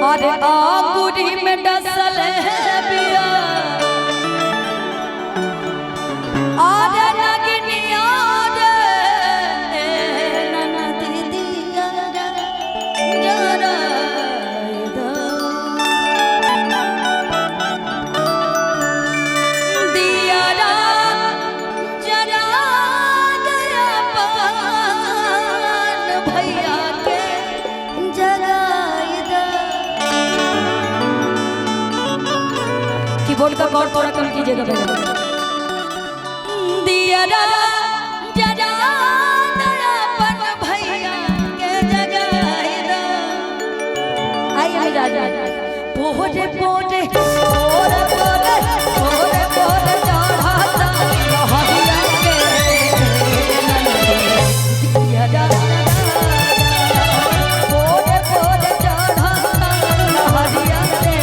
अरे आंगुरी में डसल है बिया अरे लगनिया रे ननद दिया जरा दिया जरा दया पान भैया के कीबोर्ड का कॉर्ड थोड़ा कम कीजिएगा भैया। दिया जरा दयापन भैया के जगाई दो। आइए जा पोरे पोरे पोरे पोरे पोरे पोरे चढ़ाता लहरिया के दिया पोरे पोरे चढ़ाता लहरिया के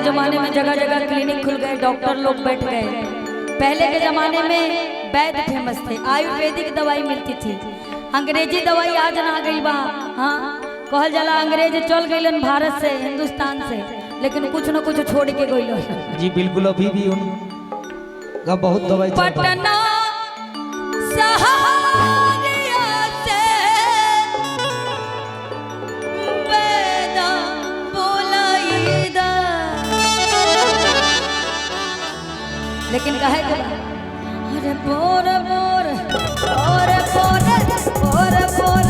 जमाने में जगह जगह क्लिनिक खुल गए, डॉक्टर लोग बैठ गए। पहले के जमाने में वैद्य फेमस थे, आयुर्वेदिक दवाई मिलती थी। अंग्रेजी दवाई आज ना गई बा। हाँ कहल जाला अंग्रेज चल गइलन भारत से, हिंदुस्तान से, लेकिन कुछ न कुछ छोड़ के गइलन। जी बिल्कुल, अभी भी उनका बहुत दवाई पटना लेकिन कहे अरे बोर बोर बोर बोर बोर बोर